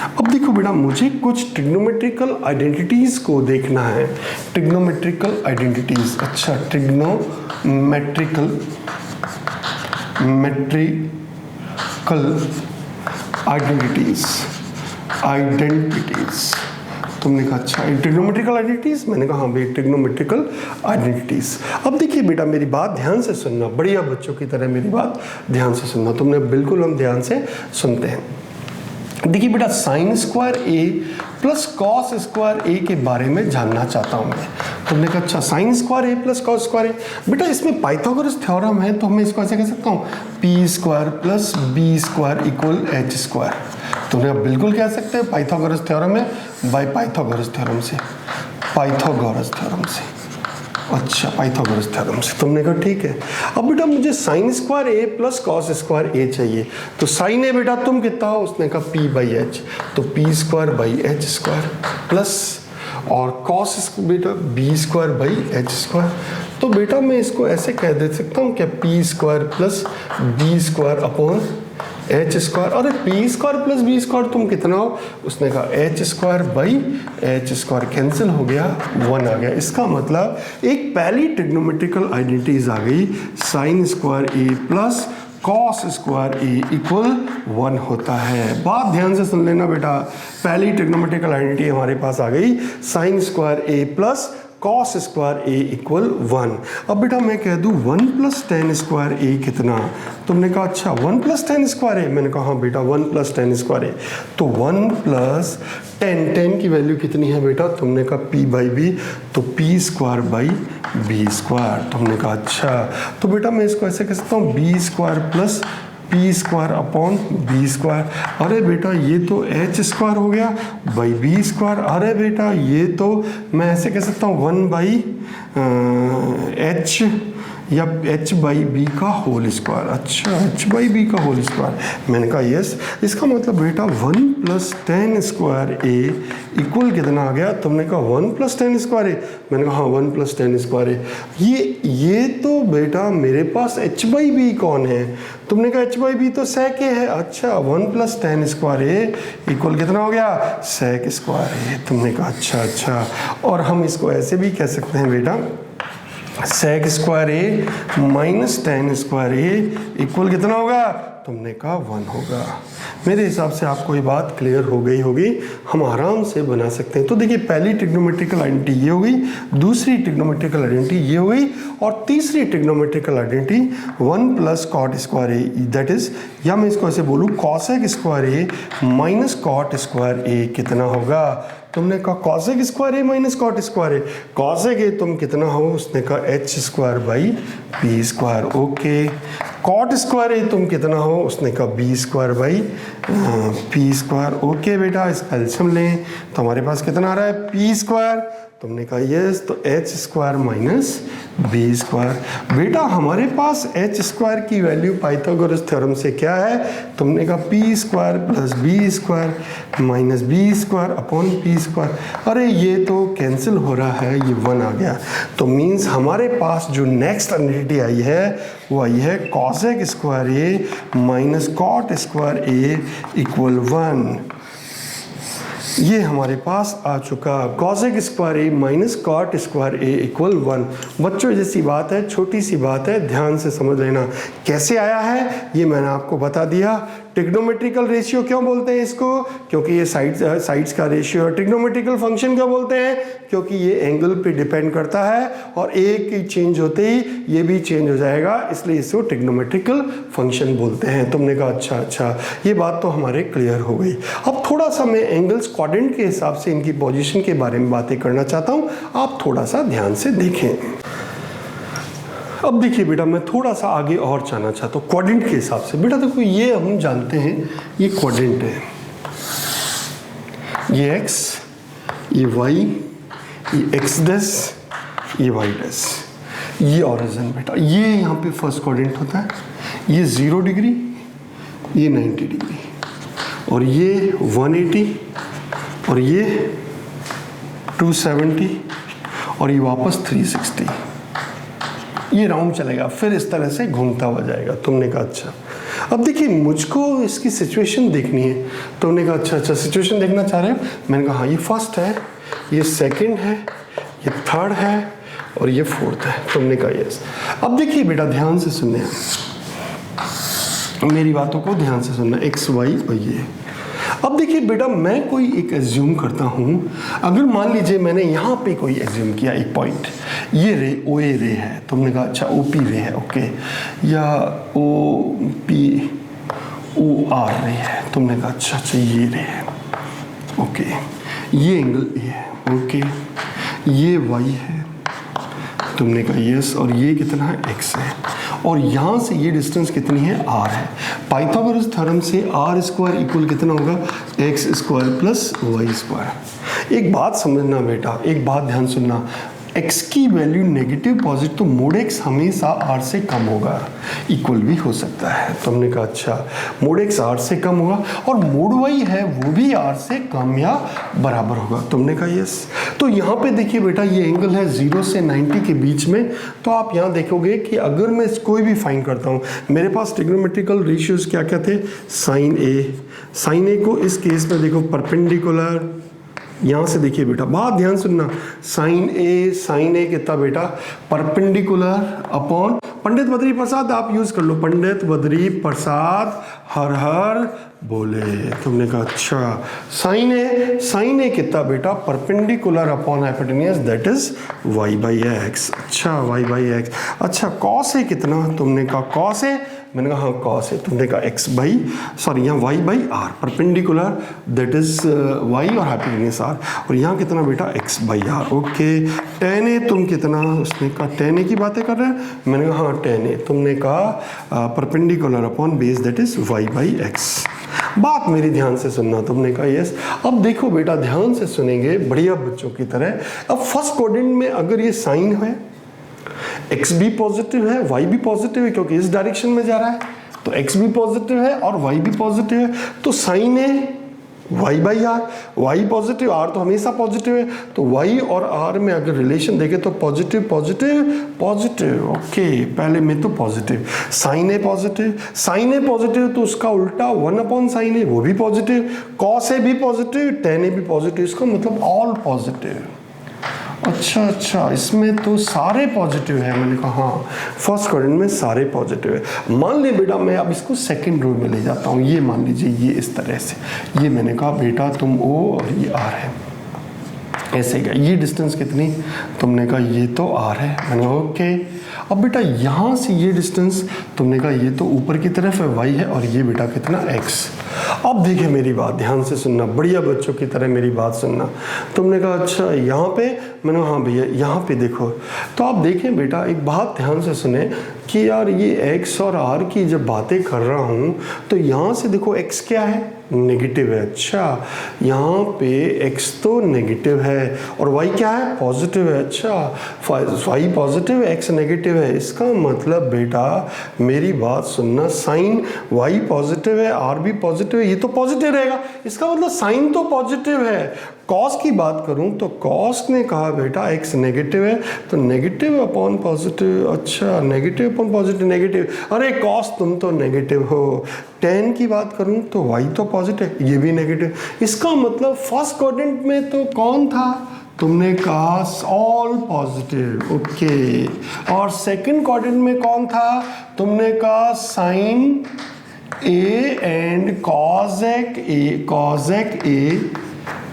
अब देखो बेटा, मुझे कुछ ट्रिग्नोमेट्रिकल आइडेंटिटीज को देखना है। ट्रिग्नोमेट्रिकल आइडेंटिटीज, अच्छा ट्रिग्नोमेट्रिकल आइडेंटिटीज तुमने कहा अच्छा ट्रिग्नोमेट्रिकल आइडेंटिटीज, मैंने कहा हाँ भाई ट्रिग्नोमेट्रिकल आइडेंटिटीज। अब देखिए बेटा मेरी बात ध्यान से सुनना, बढ़िया बच्चों की तरह मेरी बात ध्यान से सुनना, तुमने बिल्कुल हम ध्यान से सुनते हैं। देखिए बेटा साइन स्क्वायर ए प्लस कॉस स्क्वायर ए के बारे में जानना चाहता हूँ मैं। तुमने कहा अच्छा साइन स्क्वायर ए प्लस कॉस स्क्वायर ए, बेटा इसमें पाइथागोरस थ्योरम है तो मैं इसको ऐसे कह सकता हूँ P square plus B square equal H square. तुमने बिल्कुल कह सकते हैं पाइथागोरस थ्योरम है, बाय पाइथागोरस थ्योरम से, पाइथागोरस थ्योरम से, अच्छा पाइथागोरस थ्योरम से। तुमने कहा ठीक है। अब बेटा मुझे साइन स्क्वायर ए प्लस कॉस स्क्वायर ए चाहिए, तो साइन ए बेटा तुम कितना हो, उसने कहा p/h, तो p²/h स्क्वायर प्लस और कॉस बेटा b²/h²। तो बेटा मैं इसको ऐसे कह दे सकता हूँ क्या p² plus b² upon h²। अरे p² प्लस b² तुम कितना हो, उसने कहा h²/h² कैंसिल हो गया, 1 आ गया। इसका मतलब एक पहली ट्रिग्नोमेट्रिकल आइडेंटिटीज आ गई, साइन स्क्वायर ए प्लस कॉस स्क्वायर ए इक्वल 1 होता है। बात ध्यान से सुन लेना बेटा, पहली ट्रिग्नोमेट्रिकल आइडेंटिटी हमारे पास आ गई, साइन स्क्वायर ए प्लस कॉस स्क्वायर ए इक्वल 1। अब बेटा मैं कह दूं 1 प्लस टेन स्क्वायर ए कितना, तुमने कहा अच्छा 1 प्लस टेन स्क्वायर ए, मैंने कहा हाँ बेटा 1 प्लस टेन स्क्वायर ए, तो 1 प्लस 10 की वैल्यू कितनी है बेटा, तुमने कहा p/b, तो p²/b²। तुमने कहा अच्छा, तो बेटा मैं इसको ऐसे कह सकता हूँ b² plus p² upon b²। अरे बेटा ये तो h² हो गया बाई b²। अरे बेटा ये तो मैं ऐसे कह सकता हूँ 1/h या h/b का होल स्क्वायर। अच्छा h/b का होल स्क्वायर, मैंने कहा यस। इसका मतलब बेटा 1 प्लस टेन स्क्वायर ए इक्वल कितना आ गया, तुमने कहा 1 प्लस टेन स्क्वायर ए, मैंने कहा हाँ 1 प्लस टेन स्क्वायर ए। ये तो बेटा मेरे पास h/b कौन है, तुमने कहा h/b तो sec ए है। अच्छा 1 प्लस टेन स्क्वायर ए इक्वल कितना हो गया, sec स्क्वायर ए। तुमने कहा अच्छा, और हम इसको ऐसे भी कह सकते हैं बेटा sec square A minus ten square A equal कितना होगा, तुमने कहा 1 होगा। मेरे हिसाब से आपको ये बात क्लियर हो गई होगी, हम आराम से बना सकते हैं। तो देखिए पहली ट्रिग्नोमेट्रिकल आइडेंटिटी ये हो गई, दूसरी ट्रिग्नोमेट्रिकल आइडेंटिटी ये हो गई, और तीसरी trigonometrical identity 1 plus cot square A, that is, या मैं इसको ऐसे बोलूँ cosec square A minus cot square A कितना होगा। तुमने कहा cosec square A minus cot square A, cosec A तुम कितना हो, उसने कहा h²/p², ओके। कॉट स्क्वायर ए तुम कितना हो, उसने कहा b²/p², ओके बेटा। इसका एलसीएम लें तो हमारे पास कितना आ रहा है p², तुमने कहा यस, तो h² माइनस b²। बेटा हमारे पास h² की वैल्यू पाइथागोरस थ्योरम से क्या है, तुमने कहा p² plus b² minus b² upon p²। अरे ये तो कैंसिल हो रहा है, ये 1 आ गया। तो मीन्स हमारे पास जो नेक्स्ट आइडेंटिटी आई है वो आई है cosec square A minus cot square A equal 1। ये हमारे पास आ चुका, cosec square A minus cot square A equal 1। बच्चों जैसी बात है, छोटी सी बात है, ध्यान से समझ लेना। कैसे आया है ये मैंने आपको बता दिया, ट्रिग्नोमेट्रिकल रेशियो क्यों बोलते हैं इसको? क्योंकि ये साइड्स का रेशियो है। ट्रिग्नोमेट्रिकल फंक्शन क्यों बोलते हैं? क्योंकि ये एंगल पे डिपेंड करता है और एक की चेंज होते ही ये भी चेंज हो जाएगा, इसलिए इसको ट्रिग्नोमेट्रिकल फंक्शन बोलते हैं। तुमने कहा अच्छा, ये बात तो हमारे क्लियर हो गई। अब थोड़ा सा मैं एंगल्स क्वाड्रेंट के हिसाब से इनकी पोजीशन के बारे में बातें करना चाहता हूँ, आप थोड़ा सा ध्यान से देखें। अब देखिए बेटा, मैं थोड़ा सा आगे और जाना चाहता हूँ क्वाड्रेंट के हिसाब से। बेटा देखो, ये हम जानते हैं ये क्वाड्रेंट है, ये x, ये y, ये x डैश, ये y डैश, ये ऑरिजिन बेटा, ये यहाँ पे फर्स्ट क्वाड्रेंट होता है, ये 0 डिग्री, ये 90 डिग्री, और ये 180, और ये 270, और ये वापस 360। ये राउंड चलेगा, फिर इस तरह से घूमता हुआ जाएगा। तुमने कहा अच्छा। अब देखिए, मुझको इसकी सिचुएशन देखनी है। तुमने कहा अच्छा सिचुएशन देखना चाह रहे हो? मैंने कहा हाँ, ये फर्स्ट है, ये सेकंड है, ये थर्ड है, और ये फोर्थ है। तुमने कहा यस। अब देखिए बेटा, ध्यान से सुनना, मेरी बातों को ध्यान से सुनना, एक्स वाई और ये। अब देखिए बेटा, मैं कोई एक एज्यूम करता हूँ। अगर मान लीजिए मैंने यहाँ पे कोई एज्यूम किया एक पॉइंट, ये रे ओ ए रे है, तुमने कहा अच्छा ओ पी रे है, ओके, या ओ पी ओ आर रे है, तुमने कहा अच्छा ये रे है, ओके, ये एंगल ए है, ओके, ये वाई है, तुमने कहा यस, और ये कितना है एक्स है, और यहाँ से ये डिस्टेंस कितनी है आर है। पाइथागोरस थ्योरम से आर स्क्वायर इक्वल कितना होगा? X square plus Y square. एक बात समझना बेटा, एक बात ध्यान सुनना, x की वैल्यू नेगेटिव पॉजिटिव तो मोड x हमेशा r से कम होगा, इक्वल भी हो सकता है। तो हमने कहा अच्छा, मोड x r से कम होगा, और मोड y है वो भी r से कम या बराबर होगा। तुमने कहा यस। तो यहाँ पे देखिए बेटा, ये एंगल है 0 से 90 के बीच में। तो आप यहाँ देखोगे कि अगर मैं कोई भी फाइंड करता हूँ, मेरे पास ट्रिग्नोमेट्रिकल रेशियोज क्या क्या थे? साइन ए को इस केस में देखो परपेंडिकुलर, यहाँ से देखिए बेटा, बात ध्यान सुनना, साइन ए कितना बेटा? परपेंडिकुलर अपॉन, पंडित बद्री प्रसाद आप यूज कर लो, पंडित बद्री प्रसाद हर हर बोले। तुमने कहा अच्छा, साइन ए कितना बेटा? Perpendicular upon hypotenuse, that is y by x. अच्छा y बाई एक्स। अच्छा कॉस ए कितना? तुमने कहा कॉस ए, मैंने कहा हाँ कॉस है, तुमने कहा x बाई, सॉरी यहाँ y by R, perpendicular that is y और हाइपोटेन्यूज r, और यहाँ कितना बेटा? x by R, okay. tan A तुम कितना? उसने कहा tan ए की बातें कर रहे हैं, मैंने कहा हाँ tan ए, तुमने कहा perpendicular upon base that is y by x। बात मेरी ध्यान से सुनना, तुमने कहा यस। अब देखो बेटा, ध्यान से सुनेंगे बढ़िया बच्चों की तरह। अब फर्स्ट क्वाड्रेंट में अगर ये साइन है, x भी पॉजिटिव है, y भी पॉजिटिव है, क्योंकि इस डायरेक्शन में जा रहा है, तो x भी पॉजिटिव है और y भी पॉजिटिव है, तो साइन है y by R, y positive, r तो हमेशा पॉजिटिव है, तो y और r में अगर रिलेशन देखें तो पॉजिटिव पॉजिटिव पॉजिटिव, ओके। पहले में तो पॉजिटिव, साइन ए पॉजिटिव तो उसका उल्टा 1 अपॉन साइन ए, वो भी पॉजिटिव, कॉस ए भी पॉजिटिव, टेन ए भी पॉजिटिव, इसका मतलब ऑल पॉजिटिव। अच्छा, इसमें तो सारे पॉजिटिव है। मैंने कहा हाँ, फर्स्ट क्वाड्रेंट में सारे पॉजिटिव है। मान ले बेटा, मैं अब इसको सेकंड रो में ले जाता हूँ। ये मान लीजिए ये इस तरह से, ये मैंने कहा बेटा तुम O और ये R है, ऐसे क्या, ये डिस्टेंस कितनी? तुमने कहा ये तो R है, मैंने कहा ओके। अब बेटा यहाँ से ये डिस्टेंस, तुमने कहा ये तो ऊपर की तरफ है y है, और ये बेटा कितना x। अब देखिए मेरी बात ध्यान से सुनना, बढ़िया बच्चों की तरह मेरी बात सुनना। तुमने कहा अच्छा यहाँ पे, मैंने कहा हाँ भैया यहाँ पे देखो। तो आप देखें बेटा, एक बात ध्यान से सुने कि यार ये x और r की जब बातें कर रहा हूँ, तो यहाँ से देखो x क्या है? नेगेटिव है। अच्छा, यहाँ पे x तो नेगेटिव है और y क्या है? पॉजिटिव है। अच्छा, y पॉजिटिव है, x नेगेटिव है, इसका मतलब बेटा मेरी बात सुनना, साइन y पॉजिटिव है, r भी पॉजिटिव है, ये तो पॉजिटिव रहेगा, इसका मतलब साइन तो पॉजिटिव है। कॉस की बात करूं तो कॉस ने कहा बेटा x नेगेटिव है, तो नेगेटिव अपॉन पॉजिटिव। अच्छा, नेगेटिव अपॉन पॉजिटिव, नेगेटिव, अरे कॉस तुम तो नेगेटिव हो। टेन की बात करूं तो y तो पॉजिटिव, ये भी नेगेटिव, इसका मतलब फर्स्ट क्वाड्रेंट में तो कौन था? तुमने कहा ऑल पॉजिटिव, ओके। और सेकंड क्वाड्रेंट में कौन था? तुमने कहा sign A and cosec A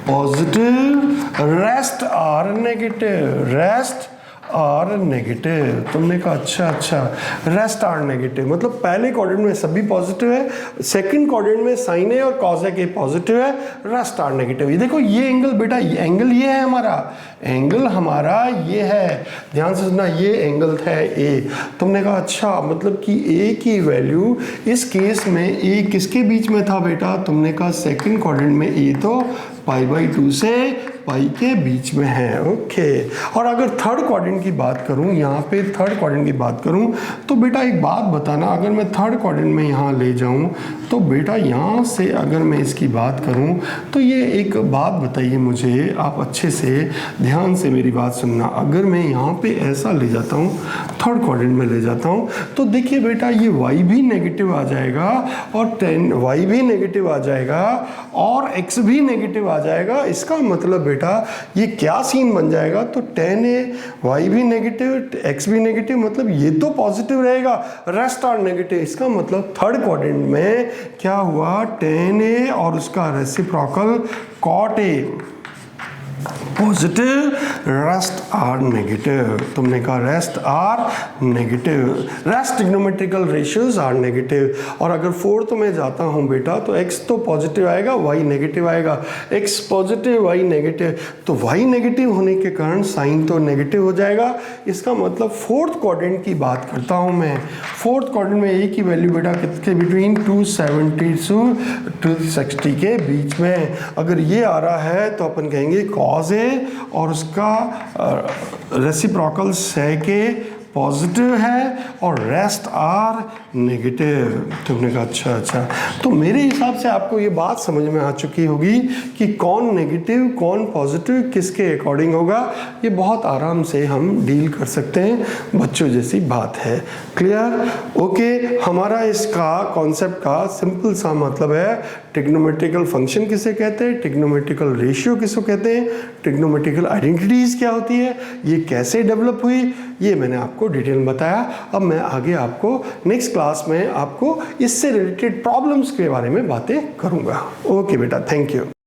positive, rest are negative। तुमने कहा अच्छा रेस्ट आर नेगेटिव, मतलब पहले क्वाड्रेंट में सभी पॉजिटिव है, सेकंड क्वाड्रेंट में साइन ए और कॉसेक ए पॉजिटिव है, रेस्ट आर नेगेटिव। ये देखो ये एंगल बेटा, ये एंगल ये है हमारा ये है, ध्यान से सुनना, ये एंगल है ए। तुमने कहा अच्छा, मतलब कि ए की वैल्यू इस केस में ए किसके बीच में था बेटा? तुमने कहा सेकंड क्वाड्रेंट में ए तो π/2 से पाई के बीच में है। ओके, और अगर थर्ड क्वाड्रेंट की बात करूं, यहाँ पे थर्ड क्वाड्रेंट की बात करूं तो बेटा एक बात बताना, अगर मैं थर्ड क्वाड्रेंट में यहाँ ले जाऊं तो बेटा यहाँ से अगर मैं इसकी बात करूं तो ये एक बात बताइए मुझे, आप अच्छे से ध्यान से मेरी बात सुनना। अगर मैं यहाँ पे ऐसा ले जाता हूँ, थर्ड क्वाड्रेंट में ले जाता हूँ, तो देखिए बेटा ये y भी नेगेटिव आ जाएगा और y भी नेगेटिव आ जाएगा और x भी नेगेटिव आ जाएगा। इसका मतलब बेटा ये क्या सीन बन जाएगा? तो tan a, y भी नेगेटिव, x भी नेगेटिव, मतलब ये तो पॉजिटिव रहेगा, रेस्ट आर नेगेटिव। इसका मतलब थर्ड क्वाड्रेंट में क्या हुआ? tan a और उसका reciprocal cot a positive, rest are negative. तुमने कहा rest are negative, rest trigonometrical ratios are negative. और अगर फोर्थ में जाता हूं बेटा तो x तो पॉजिटिव आएगा, y नेगेटिव आएगा, x पॉजिटिव y नेगेटिव, तो y नेगेटिव होने के कारण साइन तो नेगेटिव हो जाएगा। इसका मतलब फोर्थ क्वाड्रेंट की बात करता हूं मैं, फोर्थ क्वाड्रेंट में a की वैल्यू बेटा कितने, बिटवीन 270 से 260 के बीच में। अगर ये आ रहा है तो अपन कहेंगे cos a और उसका रेसिप्रोकल sec a पॉजिटिव है और रेस्ट आर नेगेटिव। तुमने कहा अच्छा, तो मेरे हिसाब से आपको ये बात समझ में आ चुकी होगी कि कौन नेगेटिव कौन पॉजिटिव किसके अकॉर्डिंग होगा। ये बहुत आराम से हम डील कर सकते हैं, बच्चों जैसी बात है। क्लियर? ओके, हमारा इसका कॉन्सेप्ट का सिंपल सा मतलब है, ट्रिग्नोमेट्रिकल फंक्शन किसे कहते हैं, ट्रिग्नोमेट्रिकल रेशियो किसको कहते हैं, ट्रिग्नोमेट्रिकल आइडेंटिटीज क्या होती है, ये कैसे डेवलप हुई, ये मैंने आपको डिटेल में बताया। अब मैं आगे आपको नेक्स्ट क्लास में आपको इससे रिलेटेड प्रॉब्लम्स के बारे में बातें करूंगा। ओके बेटा, थैंक यू।